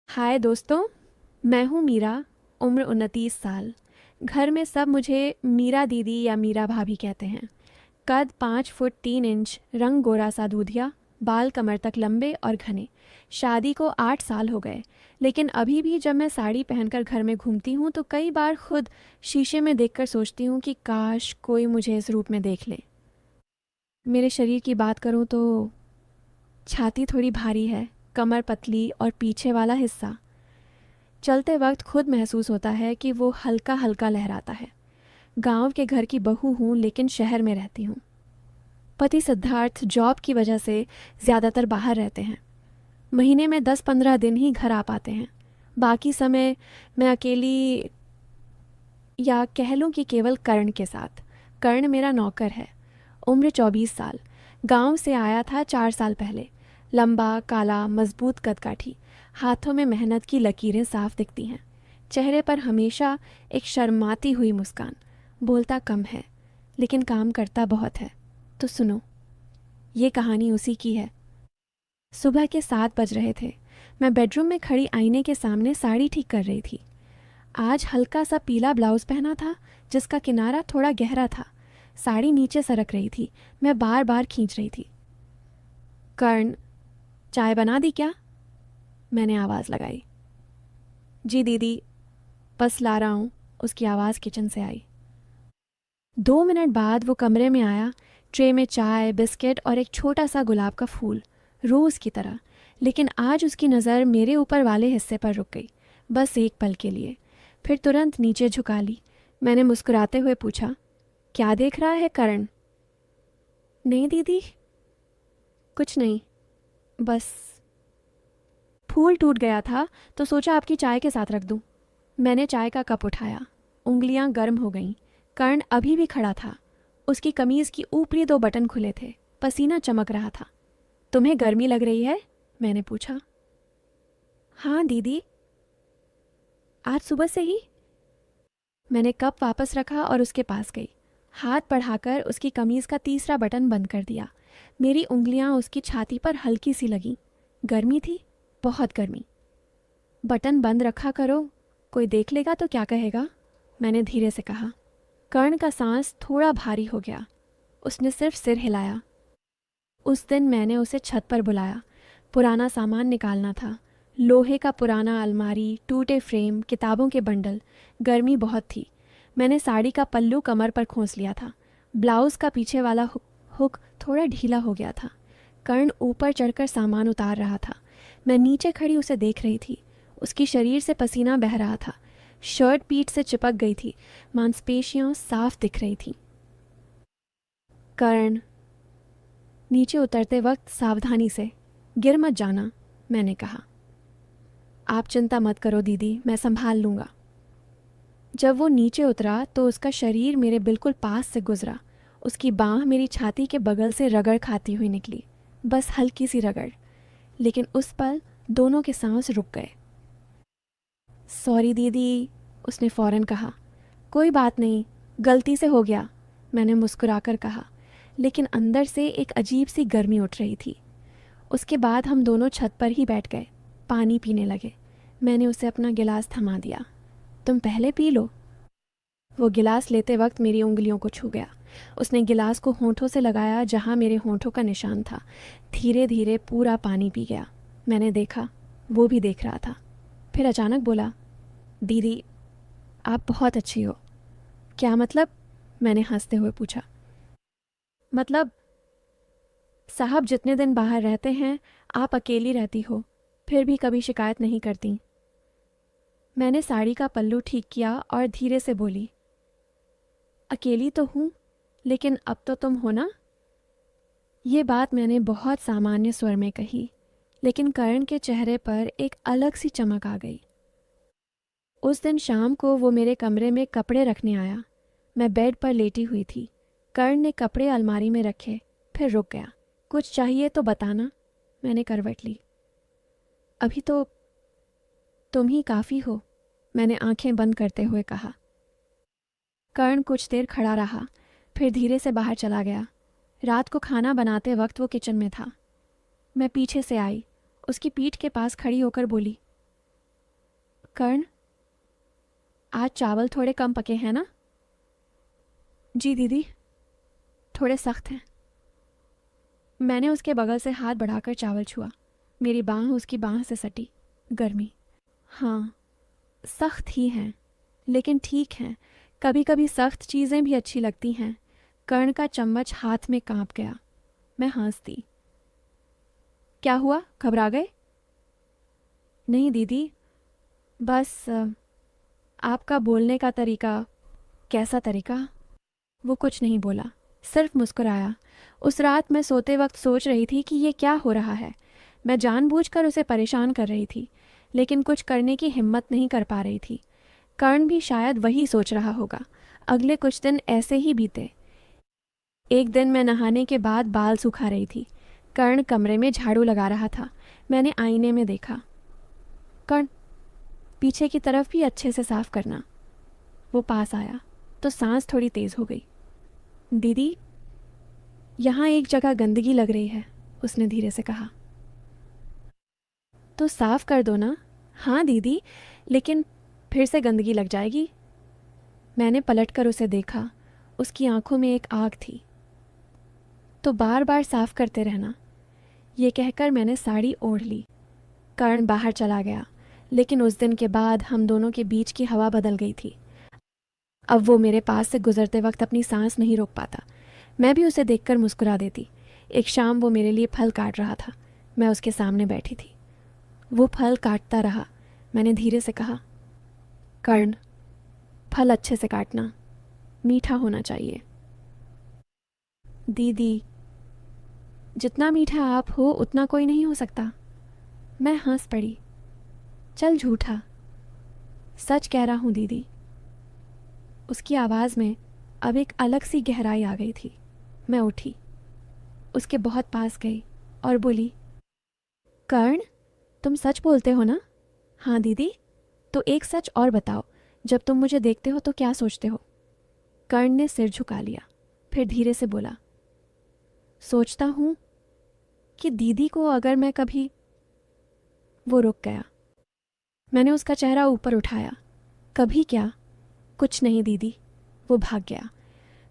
हाय दोस्तों। मैं हूँ मीरा। उम्र 29 साल। घर में सब मुझे मीरा दीदी या मीरा भाभी कहते हैं। कद 5 फुट 3 इंच, रंग गोरा सा दूधिया, बाल कमर तक लंबे और घने। शादी को 8 साल हो गए, लेकिन अभी भी जब मैं साड़ी पहनकर घर में घूमती हूँ तो कई बार खुद शीशे में देखकर सोचती हूँ कि काश कोई मुझे इस रूप में देख ले। मेरे शरीर की बात करूँ तो छाती थोड़ी भारी है, कमर पतली और पीछे वाला हिस्सा चलते वक्त खुद महसूस होता है कि वो हल्का हल्का लहराता है। गांव के घर की बहू हूँ, लेकिन शहर में रहती हूँ। पति सिद्धार्थ जॉब की वजह से ज़्यादातर बाहर रहते हैं। महीने में 10-15 दिन ही घर आ पाते हैं। बाकी समय मैं अकेली, या कह लूँ कि केवल कर्ण के साथ। कर्ण मेरा नौकर है। उम्र 24 साल। गांव से आया था 4 साल पहले। लंबा, काला, मजबूत कदकाठी। हाथों में मेहनत की लकीरें साफ दिखती हैं। चेहरे पर हमेशा एक शर्माती हुई मुस्कान। बोलता कम है, लेकिन काम करता बहुत है। तो सुनो, ये कहानी उसी की है। सुबह के 7 बज रहे थे। मैं बेडरूम में खड़ी आईने के सामने साड़ी ठीक कर रही थी। आज हल्का सा पीला ब्लाउज पहना था, जिसका किनारा थोड़ा गहरा था। साड़ी नीचे सरक रही थी। मैं बार बार खींच रही थी। कर्ण, चाय बना दी क्या? मैंने आवाज़ लगाई। जी दीदी, बस ला रहा हूँ, उसकी आवाज़ किचन से आई। 2 मिनट बाद वो कमरे में आया। ट्रे में चाय, बिस्किट और एक छोटा सा गुलाब का फूल, रोज़ की तरह। लेकिन आज उसकी नज़र मेरे ऊपर वाले हिस्से पर रुक गई, बस एक पल के लिए। फिर तुरंत नीचे झुका ली। मैंने मुस्कुराते हुए पूछा, क्या देख रहा है कर्ण? नहीं दीदी, कुछ नहीं, बस। फूल टूट गया था तो सोचा आपकी चाय के साथ रख दूं। मैंने चाय का कप उठाया। उंगलियां गर्म हो गईं। कर्ण अभी भी खड़ा था। उसकी कमीज की ऊपरी 2 बटन खुले थे। पसीना चमक रहा था। तुम्हें गर्मी लग रही है? मैंने पूछा। हाँ दीदी, आज सुबह से ही। मैंने कप वापस रखा और उसके पास गई। हाथ बढ़ाकर उसकी कमीज का तीसरा बटन बंद कर दिया। मेरी उंगलियां उसकी छाती पर हल्की सी लगीं। गर्मी थी, बहुत गर्मी। बटन बंद रखा करो, कोई देख लेगा तो क्या कहेगा? मैंने धीरे से कहा। कर्ण का सांस थोड़ा भारी हो गया। उसने सिर्फ सिर हिलाया। उस दिन मैंने उसे छत पर बुलाया। पुराना सामान निकालना था। लोहे का पुराना अलमारी, टूटे फ्रेम, किताबों के बंडल। गर्मी बहुत थी। मैंने साड़ी का पल्लू कमर पर खोंस लिया था। ब्लाउज़ का पीछे वाला हुक थोड़ा ढीला हो गया था। कर्ण ऊपर चढ़कर सामान उतार रहा था। मैं नीचे खड़ी उसे देख रही थी। उसकी शरीर से पसीना बह रहा था। शर्ट पीठ से चिपक गई थी। मांसपेशियां साफ दिख रही थीं। कर्ण, नीचे उतरते वक्त सावधानी से, गिर मत जाना, मैंने कहा। आप चिंता मत करो दीदी, मैं संभाल लूँगा। जब वो नीचे उतरा तो उसका शरीर मेरे बिल्कुल पास से गुजरा। उसकी बाँह मेरी छाती के बगल से रगड़ खाती हुई निकली, बस हल्की सी रगड़। लेकिन उस पल दोनों के सांस रुक गए। सॉरी दीदी, उसने फ़ौरन कहा। कोई बात नहीं, गलती से हो गया, मैंने मुस्कुराकर कहा। लेकिन अंदर से एक अजीब सी गर्मी उठ रही थी। उसके बाद हम दोनों छत पर ही बैठ गए, पानी पीने लगे। मैंने उसे अपना गिलास थमा दिया। तुम पहले पी लो। वो गिलास लेते वक्त मेरी उंगलियों को छू गया। उसने गिलास को होंठों से लगाया जहाँ मेरे होंठों का निशान था। धीरे धीरे पूरा पानी पी गया। मैंने देखा, वो भी देख रहा था। फिर अचानक बोला, दीदी, आप बहुत अच्छी हो। क्या मतलब? मैंने हंसते हुए पूछा। मतलब, साहब जितने दिन बाहर रहते हैं आप अकेली रहती हो, फिर भी कभी शिकायत नहीं करती। मैंने साड़ी का पल्लू ठीक किया और धीरे से बोली, अकेली तो हूँ, लेकिन अब तो तुम हो ना? ये बात मैंने बहुत सामान्य स्वर में कही, लेकिन कर्ण के चेहरे पर एक अलग सी चमक आ गई। उस दिन शाम को वो मेरे कमरे में कपड़े रखने आया। मैं बेड पर लेटी हुई थी। कर्ण ने कपड़े अलमारी में रखे, फिर रुक गया। कुछ चाहिए तो बताना, मैंने करवट ली। अभी तो तुम ही काफ़ी हो, मैंने आंखें बंद करते हुए कहा। कर्ण कुछ देर खड़ा रहा, फिर धीरे से बाहर चला गया। रात को खाना बनाते वक्त वो किचन में था। मैं पीछे से आई, उसकी पीठ के पास खड़ी होकर बोली, कर्ण, आज चावल थोड़े कम पके हैं ना? जी दीदी, थोड़े सख्त हैं। मैंने उसके बगल से हाथ बढ़ाकर चावल छुआ। मेरी बाँह उसकी बाँह से सटी। गर्मी। हाँ, सख्त ही हैं, लेकिन ठीक हैं। कभी कभी सख्त चीज़ें भी अच्छी लगती हैं। कर्ण का चम्मच हाथ में कांप गया। मैं हंस दी। क्या हुआ, घबरा गए? नहीं दीदी, बस आपका बोलने का तरीका। कैसा तरीका? वो कुछ नहीं बोला, सिर्फ मुस्कुराया। उस रात मैं सोते वक्त सोच रही थी कि ये क्या हो रहा है। मैं जानबूझकर उसे परेशान कर रही थी, लेकिन कुछ करने की हिम्मत नहीं कर पा रही थी। कर्ण भी शायद वही सोच रहा होगा। अगले कुछ दिन ऐसे ही बीते। एक दिन मैं नहाने के बाद बाल सुखा रही थी। कर्ण कमरे में झाड़ू लगा रहा था। मैंने आईने में देखा। कर्ण, पीछे की तरफ भी अच्छे से साफ करना। वो पास आया तो सांस थोड़ी तेज हो गई। दीदी, यहाँ एक जगह गंदगी लग रही है, उसने धीरे से कहा। तो साफ कर दो ना। हाँ दीदी, लेकिन फिर से गंदगी लग जाएगी। मैंने पलटकर उसे देखा। उसकी आंखों में एक आग थी। तो बार बार साफ करते रहना। ये कहकर मैंने साड़ी ओढ़ ली। कर्ण बाहर चला गया, लेकिन उस दिन के बाद हम दोनों के बीच की हवा बदल गई थी। अब वो मेरे पास से गुजरते वक्त अपनी सांस नहीं रोक पाता। मैं भी उसे देखकर मुस्कुरा देती। एक शाम वो मेरे लिए फल काट रहा था। मैं उसके सामने बैठी थी। वो फल काटता रहा। मैंने धीरे से कहा, कर्ण, फल अच्छे से काटना, मीठा होना चाहिए। दीदी, जितना मीठा आप हो उतना कोई नहीं हो सकता। मैं हंस पड़ी। चल झूठा, सच कह रहा हूँ दीदी। उसकी आवाज़ में अब एक अलग सी गहराई आ गई थी। मैं उठी, उसके बहुत पास गई और बोली, कर्ण, तुम सच बोलते हो ना? हाँ दीदी। तो एक सच और बताओ, जब तुम मुझे देखते हो तो क्या सोचते हो? कर्ण ने सिर झुका लिया, फिर धीरे से बोला, सोचता हूँ कि दीदी को अगर मैं कभी। वो रुक गया। मैंने उसका चेहरा ऊपर उठाया। कभी क्या? कुछ नहीं दीदी। वो भाग गया।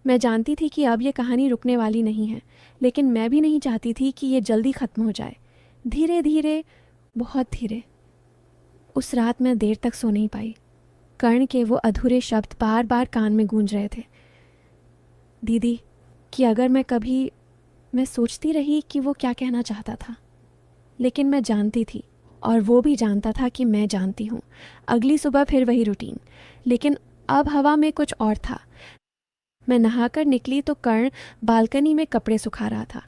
मैं जानती थी कि अब ये कहानी रुकने वाली नहीं है, लेकिन मैं भी नहीं चाहती थी कि ये जल्दी ख़त्म हो जाए। धीरे धीरे, बहुत धीरे। उस रात मैं देर तक सो नहीं पाई। कर्ण के वो अधूरे शब्द बार बार कान में गूंज रहे थे। दीदी, कि अगर मैं कभी। मैं सोचती रही कि वो क्या कहना चाहता था, लेकिन मैं जानती थी और वो भी जानता था कि मैं जानती हूँ। अगली सुबह फिर वही रूटीन, लेकिन अब हवा में कुछ और था। मैं नहाकर निकली तो कर्ण बालकनी में कपड़े सुखा रहा था।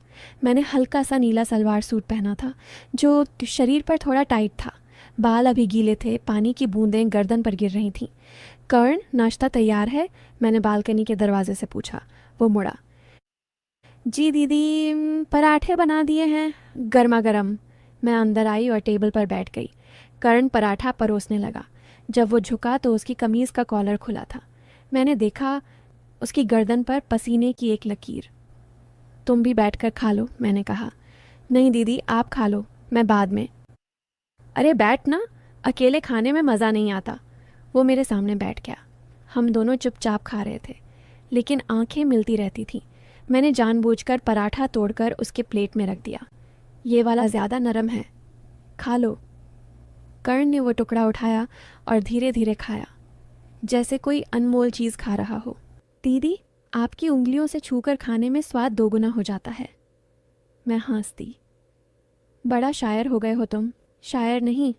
मैंने हल्का सा नीला सलवार सूट पहना था जो शरीर पर थोड़ा टाइट था। बाल अभी गीले थे, पानी की बूंदें गर्दन पर गिर रही थीं। कर्ण, नाश्ता तैयार है? मैंने बालकनी के दरवाजे से पूछा। वो मुड़ा। जी दीदी, पराठे बना दिए हैं, गर्मा गर्म। मैं अंदर आई और टेबल पर बैठ गई। कर्ण पराठा परोसने लगा। जब वो झुका तो उसकी कमीज़ का कॉलर खुला था। मैंने देखा उसकी गर्दन पर पसीने की एक लकीर। तुम भी बैठकर खा लो, मैंने कहा। नहीं दीदी, आप खा लो, मैं बाद में। अरे बैठ ना, अकेले खाने में मज़ा नहीं आता। वो मेरे सामने बैठ गया। हम दोनों चुपचाप खा रहे थे, लेकिन आंखें मिलती रहती थीं। मैंने जानबूझकर पराठा तोड़कर उसके प्लेट में रख दिया। ये वाला ज़्यादा नरम है, खा लो। कर्ण ने वो टुकड़ा उठाया और धीरे धीरे खाया, जैसे कोई अनमोल चीज़ खा रहा हो। दीदी, आपकी उंगलियों से छूकर खाने में स्वाद दोगुना हो जाता है। मैं हंस दी। बड़ा शायर हो गए हो तुम। शायर नहीं,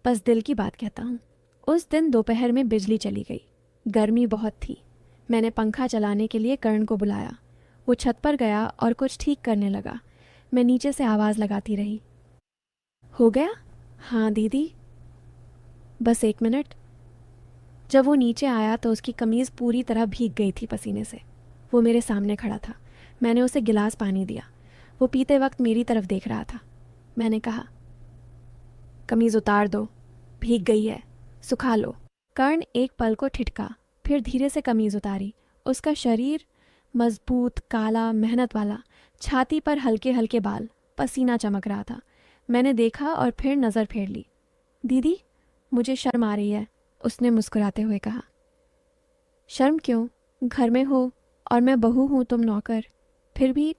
बस दिल की बात कहता हूँ। उस दिन दोपहर में बिजली चली गई। गर्मी बहुत थी। मैंने पंखा चलाने के लिए कर्ण को बुलाया। वो छत पर गया और कुछ ठीक करने लगा। मैं नीचे से आवाज़ लगाती रही। हो गया? हाँ दीदी। बस 1 मिनट। जब वो नीचे आया तो उसकी कमीज़ पूरी तरह भीग गई थी पसीने से। वो मेरे सामने खड़ा था। मैंने उसे गिलास पानी दिया। वो पीते वक्त मेरी तरफ देख रहा था। मैंने कहा, कमीज़ उतार दो, भीग गई है, सुखा लो। कर्ण एक पल को ठिठका, फिर धीरे से कमीज़ उतारी। उसका शरीर मजबूत, काला, मेहनत वाला, छाती पर हल्के हल्के बाल, पसीना चमक रहा था। मैंने देखा और फिर नज़र फेर ली। दीदी, मुझे शर्म आ रही है, उसने मुस्कुराते हुए कहा। शर्म क्यों? घर में हो और मैं बहू हूँ, तुम नौकर। फिर भी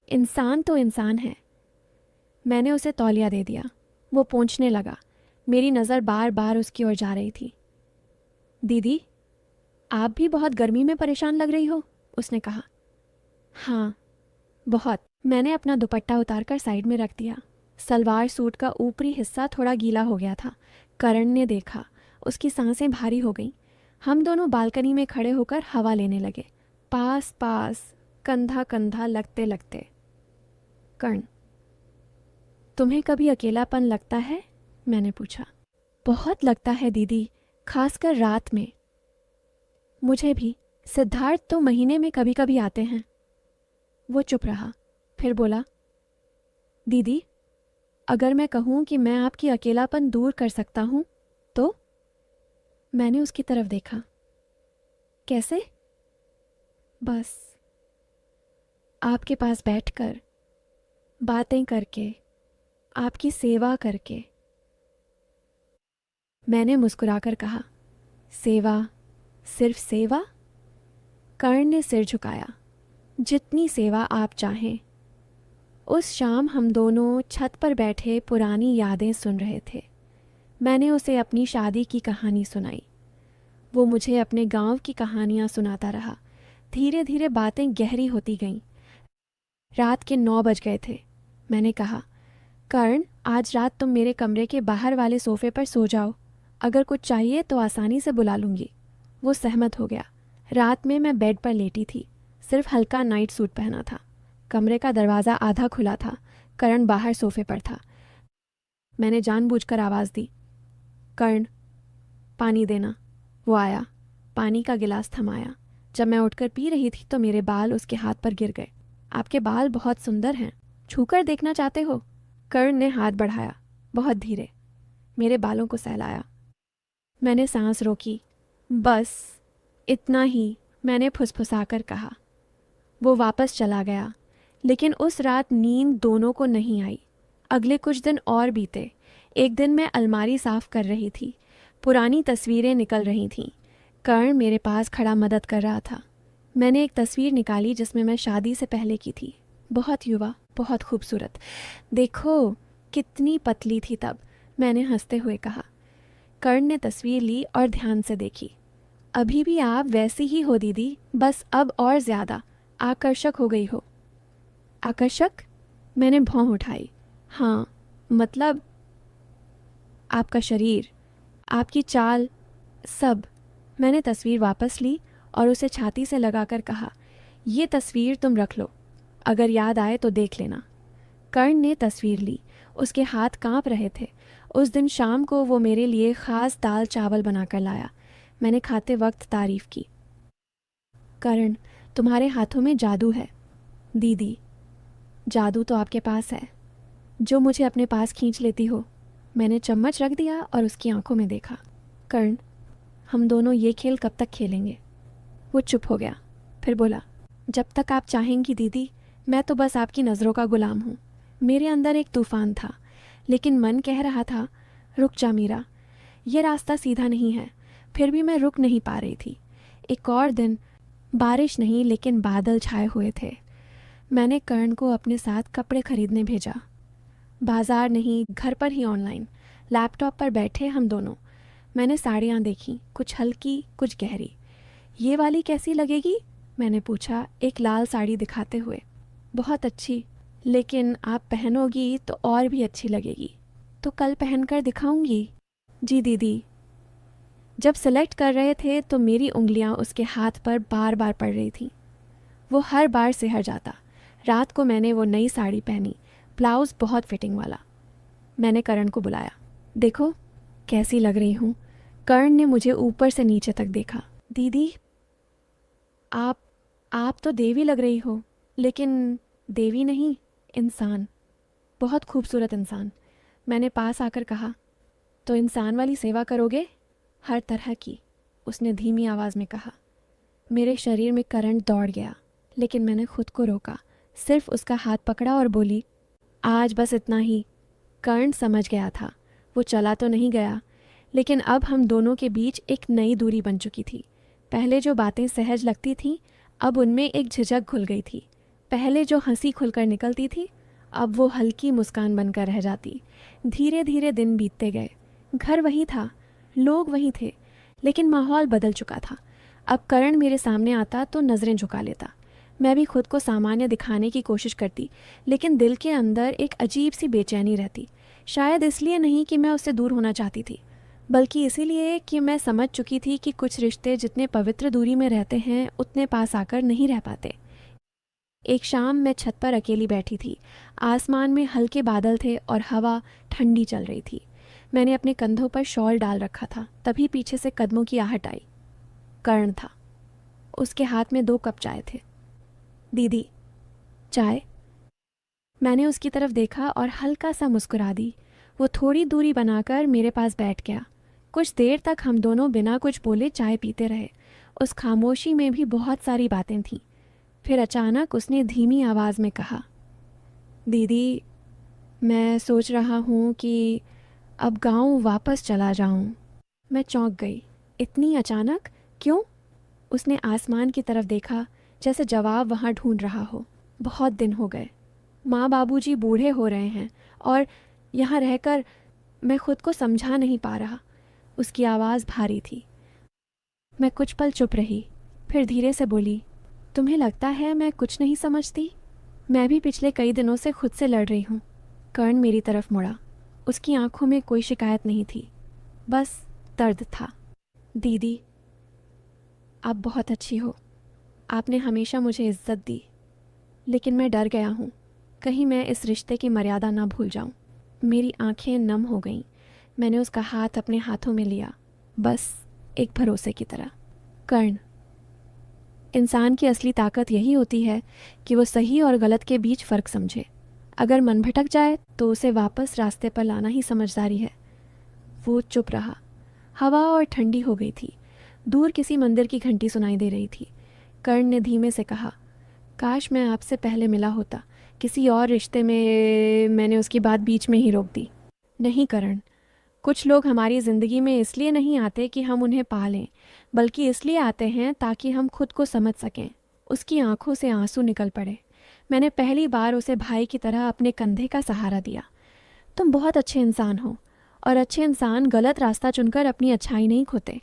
इंसान तो इंसान है। मैंने उसे तौलिया दे दिया। वो पोंछने लगा। मेरी नज़र बार बार उसकी ओर जा रही थी। दीदी, आप भी बहुत गर्मी में परेशान लग रही हो, उसने कहा। हाँ, बहुत। मैंने अपना दुपट्टा उतारकर साइड में रख दिया। सलवार सूट का ऊपरी हिस्सा थोड़ा गीला हो गया था। करण ने देखा। उसकी सांसें भारी हो गईं। हम दोनों बालकनी में खड़े होकर हवा लेने लगे, पास पास, कंधा कंधा लगते लगते। कर्ण, तुम्हें कभी अकेलापन लगता है? मैंने पूछा। बहुत लगता है दीदी, खासकर रात में। मुझे भी। सिद्धार्थ तो महीने में कभी कभी आते हैं। वो चुप रहा, फिर बोला, दीदी, अगर मैं कहूँ कि मैं आपकी अकेलापन दूर कर सकता हूँ तो? मैंने उसकी तरफ देखा। कैसे? बस आपके पास बैठकर, बातें करके, आपकी सेवा करके। मैंने मुस्कुराकर कहा, सेवा? सिर्फ सेवा? कर्ण ने सिर झुकाया। जितनी सेवा आप चाहें। उस शाम हम दोनों छत पर बैठे पुरानी यादें सुन रहे थे। मैंने उसे अपनी शादी की कहानी सुनाई। वो मुझे अपने गांव की कहानियां सुनाता रहा। धीरे धीरे बातें गहरी होती गईं। रात के 9 बज गए थे। मैंने कहा, कर्ण, आज रात तुम मेरे कमरे के बाहर वाले सोफे पर सो जाओ। अगर कुछ चाहिए तो आसानी से बुला लूँगी। वो सहमत हो गया। रात में मैं बेड पर लेटी थी। सिर्फ हल्का नाइट सूट पहना था। कमरे का दरवाज़ा आधा खुला था। कर्ण बाहर सोफे पर था। मैंने जानबूझकर आवाज़ दी, कर्ण, पानी देना। वो आया। पानी का गिलास थमाया। जब मैं उठकर पी रही थी तो मेरे बाल उसके हाथ पर गिर गए। आपके बाल बहुत सुंदर हैं, छूकर देखना चाहते हो? कर्ण ने हाथ बढ़ाया, बहुत धीरे। मेरे बालों को सहलाया। मैंने सांस रोकी। बस इतना ही, मैंने फुसफुसाकर कहा। वो वापस चला गया। लेकिन उस रात नींद दोनों को नहीं आई। अगले कुछ दिन और बीते। एक दिन मैं अलमारी साफ कर रही थी। पुरानी तस्वीरें निकल रही थीं। कर्ण मेरे पास खड़ा मदद कर रहा था। मैंने एक तस्वीर निकाली जिसमें मैं शादी से पहले की थी। बहुत युवा, बहुत खूबसूरत। देखो कितनी पतली थी तब, मैंने हंसते हुए कहा। कर्ण ने तस्वीर ली और ध्यान से देखी। अभी भी आप वैसी ही हो दीदी, बस अब और ज़्यादा आकर्षक हो गई हो। आकर्षक? मैंने भौं उठाई। हाँ, मतलब आपका शरीर, आपकी चाल, सब। मैंने तस्वीर वापस ली और उसे छाती से लगाकर कहा, ये तस्वीर तुम रख लो, अगर याद आए तो देख लेना। कर्ण ने तस्वीर ली। उसके हाथ कांप रहे थे। उस दिन शाम को वो मेरे लिए ख़ास दाल चावल बनाकर लाया। मैंने खाते वक्त तारीफ़ की। कर्ण, तुम्हारे हाथों में जादू है। दीदी, जादू तो आपके पास है, जो मुझे अपने पास खींच लेती हो। मैंने चम्मच रख दिया और उसकी आंखों में देखा। कर्ण, हम दोनों ये खेल कब तक खेलेंगे? वो चुप हो गया, फिर बोला, जब तक आप चाहेंगी दीदी। मैं तो बस आपकी नज़रों का गुलाम हूँ। मेरे अंदर एक तूफ़ान था, लेकिन मन कह रहा था, रुक जा मीरा, ये रास्ता सीधा नहीं है। फिर भी मैं रुक नहीं पा रही थी। एक और दिन, बारिश नहीं लेकिन बादल छाए हुए थे। मैंने कर्ण को अपने साथ कपड़े खरीदने भेजा। बाजार नहीं, घर पर ही ऑनलाइन। लैपटॉप पर बैठे हम दोनों। मैंने साड़ियाँ देखी, कुछ हल्की, कुछ गहरी। ये वाली कैसी लगेगी? मैंने पूछा, एक लाल साड़ी दिखाते हुए। बहुत अच्छी, लेकिन आप पहनोगी तो और भी अच्छी लगेगी। तो कल पहनकर दिखाऊंगी। जी दीदी। जब सेलेक्ट कर रहे थे तो मेरी उंगलियां उसके हाथ पर बार बार पड़ रही थीं। वो हर बार सिहर जाता। रात को मैंने वो नई साड़ी पहनी, ब्लाउज़ बहुत फिटिंग वाला। मैंने कर्ण को बुलाया। देखो कैसी लग रही हूँ। कर्ण ने मुझे ऊपर से नीचे तक देखा। दीदी, आप तो देवी लग रही हो, लेकिन देवी नहीं, इंसान, बहुत खूबसूरत इंसान। मैंने पास आकर कहा, तो इंसान वाली सेवा करोगे? हर तरह की, उसने धीमी आवाज़ में कहा। मेरे शरीर में करंट दौड़ गया, लेकिन मैंने खुद को रोका। सिर्फ उसका हाथ पकड़ा और बोली, आज बस इतना ही। कर्ण समझ गया था। वो चला तो नहीं गया। लेकिन अब हम दोनों के बीच एक नई दूरी बन चुकी थी। पहले जो बातें सहज लगती थीं, अब उनमें एक झिझक घुल गई थी। पहले जो हंसी खुलकर निकलती थी, अब वो हल्की मुस्कान बनकर रह जाती। धीरे धीरे दिन बीतते गए। घर वही था, लोग वही थे, लेकिन माहौल बदल चुका था। अब करण मेरे सामने आता तो नज़रें झुका लेता। मैं भी खुद को सामान्य दिखाने की कोशिश करती, लेकिन दिल के अंदर एक अजीब सी बेचैनी रहती। शायद इसलिए नहीं कि मैं उससे दूर होना चाहती थी, बल्कि इसीलिए कि मैं समझ चुकी थी कि कुछ रिश्ते जितने पवित्र दूरी में रहते हैं, उतने पास आकर नहीं रह पाते। एक शाम मैं छत पर अकेली बैठी थी। आसमान में हल्के बादल थे और हवा ठंडी चल रही थी। मैंने अपने कंधों पर शॉल डाल रखा था। तभी पीछे से कदमों की आहट आई। कर्ण था। उसके हाथ में 2 कप चाय थे। दीदी, चाय? मैंने उसकी तरफ देखा और हल्का सा मुस्कुरा दी। वो थोड़ी दूरी बनाकर मेरे पास बैठ गया। कुछ देर तक हम दोनों बिना कुछ बोले चाय पीते रहे। उस खामोशी में भी बहुत सारी बातें थीं। फिर अचानक उसने धीमी आवाज़ में कहा, दीदी, मैं सोच रहा हूँ कि अब गांव वापस चला जाऊँ। मैं चौंक गई। इतनी अचानक? क्यों? उसने आसमान की तरफ देखा, जैसे जवाब वहाँ ढूंढ रहा हो। बहुत दिन हो गए। माँ बाबूजी बूढ़े हो रहे हैं और यहाँ रहकर मैं खुद को समझा नहीं पा रहा। उसकी आवाज़ भारी थी। मैं कुछ पल चुप रही, फिर धीरे से बोली, तुम्हें लगता है मैं कुछ नहीं समझती? मैं भी पिछले कई दिनों से खुद से लड़ रही हूँ। कर्ण मेरी तरफ मुड़ा। उसकी आंखों में कोई शिकायत नहीं थी, बस दर्द था। दीदी, आप बहुत अच्छी हो। आपने हमेशा मुझे इज्जत दी, लेकिन मैं डर गया हूँ कहीं मैं इस रिश्ते की मर्यादा ना भूल जाऊँ। मेरी आंखें नम हो गईं। मैंने उसका हाथ अपने हाथों में लिया, बस एक भरोसे की तरह। कर्ण, इंसान की असली ताकत यही होती है कि वो सही और गलत के बीच फ़र्क समझे। अगर मन भटक जाए तो उसे वापस रास्ते पर लाना ही समझदारी है। वो चुप रहा। हवा और ठंडी हो गई थी। दूर किसी मंदिर की घंटी सुनाई दे रही थी। कर्ण ने धीमे से कहा, काश मैं आपसे पहले मिला होता। किसी और रिश्ते में मैंने उसकी बात बीच में ही रोक दी। नहीं करण, कुछ लोग हमारी ज़िंदगी में इसलिए नहीं आते कि हम उन्हें पालें, बल्कि इसलिए आते हैं ताकि हम खुद को समझ सकें। उसकी आंखों से आंसू निकल पड़े। मैंने पहली बार उसे भाई की तरह अपने कंधे का सहारा दिया। तुम बहुत अच्छे इंसान हो, और अच्छे इंसान गलत रास्ता चुनकर अपनी अच्छाई नहीं खोते।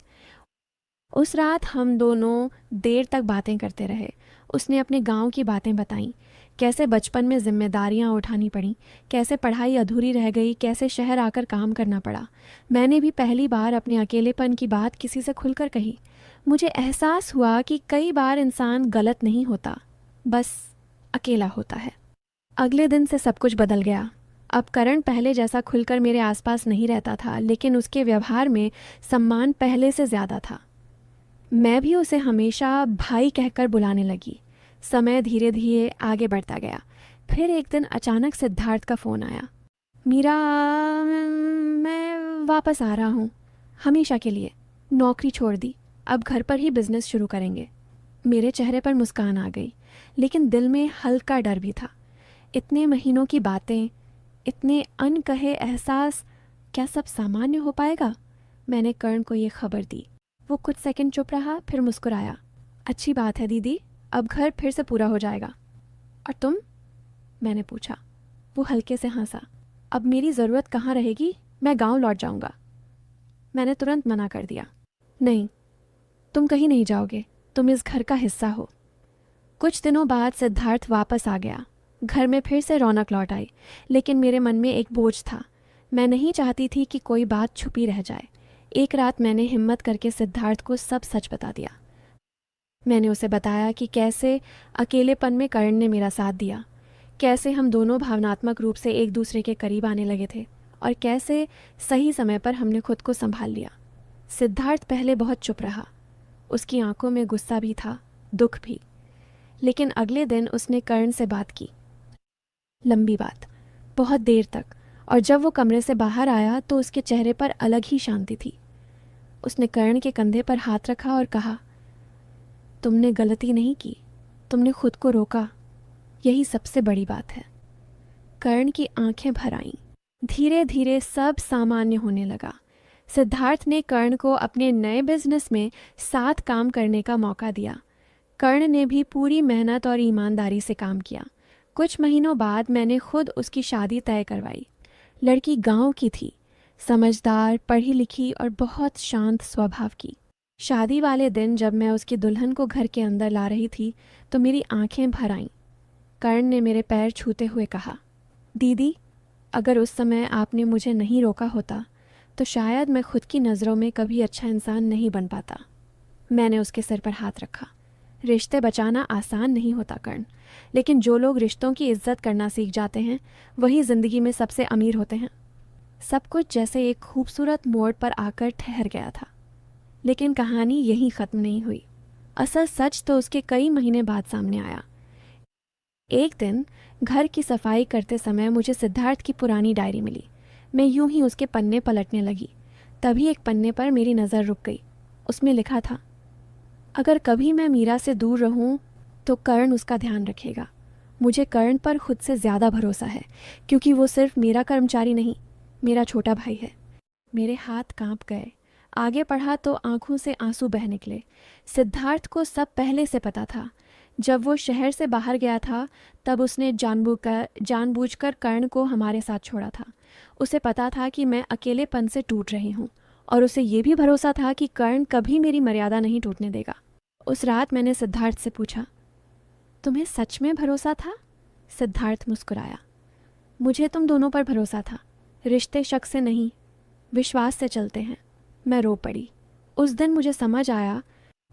उस रात हम दोनों देर तक बातें करते रहे। उसने अपने गांव की बातें बताईं, कैसे बचपन में जिम्मेदारियां उठानी पड़ी, कैसे पढ़ाई अधूरी रह गई, कैसे शहर आकर काम करना पड़ा। मैंने भी पहली बार अपने अकेलेपन की बात किसी से खुलकर कही। मुझे एहसास हुआ कि कई बार इंसान गलत नहीं होता, बस अकेला होता है। अगले दिन से सब कुछ बदल गया। अब करण पहले जैसा खुलकर मेरे आसपास नहीं रहता था, लेकिन उसके व्यवहार में सम्मान पहले से ज़्यादा था। मैं भी उसे हमेशा भाई कहकर बुलाने लगी। समय धीरे धीरे आगे बढ़ता गया। फिर एक दिन अचानक सिद्धार्थ का फ़ोन आया। मीरा, मैं वापस आ रहा हूँ, हमेशा के लिए। नौकरी छोड़ दी, अब घर पर ही बिजनेस शुरू करेंगे। मेरे चेहरे पर मुस्कान आ गई, लेकिन दिल में हल्का डर भी था। इतने महीनों की बातें, इतने अनकहे एहसास, क्या सब सामान्य हो पाएगा? मैंने कर्ण को ये खबर दी। वो कुछ सेकंड चुप रहा, फिर मुस्कुराया। अच्छी बात है दीदी, अब घर फिर से पूरा हो जाएगा। और तुम? मैंने पूछा। वो हल्के से हंसा। अब मेरी ज़रूरत कहाँ रहेगी? मैं गांव लौट जाऊंगा। मैंने तुरंत मना कर दिया। नहीं, तुम कहीं नहीं जाओगे, तुम इस घर का हिस्सा हो। कुछ दिनों बाद सिद्धार्थ वापस आ गया। घर में फिर से रौनक लौट आई, लेकिन मेरे मन में एक बोझ था। मैं नहीं चाहती थी कि कोई बात छुपी रह जाए। एक रात मैंने हिम्मत करके सिद्धार्थ को सब सच बता दिया। मैंने उसे बताया कि कैसे अकेलेपन में कर्ण ने मेरा साथ दिया, कैसे हम दोनों भावनात्मक रूप से एक दूसरे के करीब आने लगे थे, और कैसे सही समय पर हमने खुद को संभाल लिया। सिद्धार्थ पहले बहुत चुप रहा। उसकी आंखों में गुस्सा भी था, दुख भी। लेकिन अगले दिन उसने कर्ण से बात की। लंबी बात, बहुत देर तक। और जब वो कमरे से बाहर आया तो उसके चेहरे पर अलग ही शांति थी। उसने कर्ण के कंधे पर हाथ रखा और कहा, तुमने गलती नहीं की, तुमने खुद को रोका, यही सबसे बड़ी बात है। कर्ण की आंखें भर आईं। धीरे धीरे सब सामान्य होने लगा। सिद्धार्थ ने कर्ण को अपने नए बिजनेस में साथ काम करने का मौका दिया। कर्ण ने भी पूरी मेहनत और ईमानदारी से काम किया। कुछ महीनों बाद मैंने खुद उसकी शादी तय करवाई। लड़की गांव की थी, समझदार, पढ़ी लिखी और बहुत शांत स्वभाव की। शादी वाले दिन जब मैं उसकी दुल्हन को घर के अंदर ला रही थी तो मेरी आंखें भर आईं। कर्ण ने मेरे पैर छूते हुए कहा, दीदी, अगर उस समय आपने मुझे नहीं रोका होता तो शायद मैं खुद की नज़रों में कभी अच्छा इंसान नहीं बन पाता। मैंने उसके सिर पर हाथ रखा। रिश्ते बचाना आसान नहीं होता कर्ण, लेकिन जो लोग रिश्तों की इज्जत करना सीख जाते हैं वही ज़िंदगी में सबसे अमीर होते हैं। सब कुछ जैसे एक खूबसूरत मोड़ पर आकर ठहर गया था, लेकिन कहानी यहीं ख़त्म नहीं हुई। असल सच तो उसके कई महीने बाद सामने आया। एक दिन घर की सफाई करते समय मुझे सिद्धार्थ की पुरानी डायरी मिली। मैं यूं ही उसके पन्ने पलटने लगी, तभी एक पन्ने पर मेरी नज़र रुक गई। उसमें लिखा था, अगर कभी मैं मीरा से दूर रहूं तो कर्ण उसका ध्यान रखेगा। मुझे कर्ण पर खुद से ज़्यादा भरोसा है, क्योंकि वो सिर्फ मेरा कर्मचारी नहीं, मेरा छोटा भाई है। मेरे हाथ कांप गए। आगे पढ़ा तो आंखों से आंसू बह निकले। सिद्धार्थ को सब पहले से पता था। जब वो शहर से बाहर गया था तब उसने जानबूझकर कर्ण को हमारे साथ छोड़ा था। उसे पता था कि मैं अकेलेपन से टूट रही हूँ, और उसे ये भी भरोसा था कि कर्ण कभी मेरी मर्यादा नहीं टूटने देगा। उस रात मैंने सिद्धार्थ से पूछा, तुम्हें सच में भरोसा था? सिद्धार्थ मुस्कुराया, मुझे तुम दोनों पर भरोसा था। रिश्ते शक से नहीं, विश्वास से चलते हैं। मैं रो पड़ी। उस दिन मुझे समझ आया,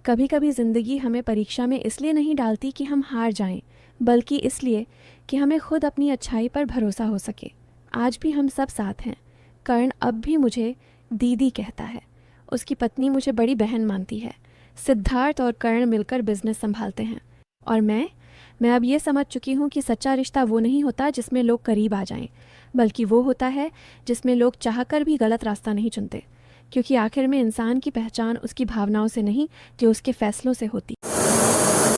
कभी कभी ज़िंदगी हमें परीक्षा में इसलिए नहीं डालती कि हम हार जाएं, बल्कि इसलिए कि हमें खुद अपनी अच्छाई पर भरोसा हो सके। आज भी हम सब साथ हैं। कर्ण अब भी मुझे दीदी कहता है। उसकी पत्नी मुझे बड़ी बहन मानती है। सिद्धार्थ और कर्ण मिलकर बिजनेस संभालते हैं। और मैं अब ये समझ चुकी हूँ कि सच्चा रिश्ता वो नहीं होता जिसमें लोग करीब आ जाएं, बल्कि वो होता है जिसमें लोग चाहकर भी गलत रास्ता नहीं चुनते, क्योंकि आखिर में इंसान की पहचान उसकी भावनाओं से नहीं, जो उसके फैसलों से होती है।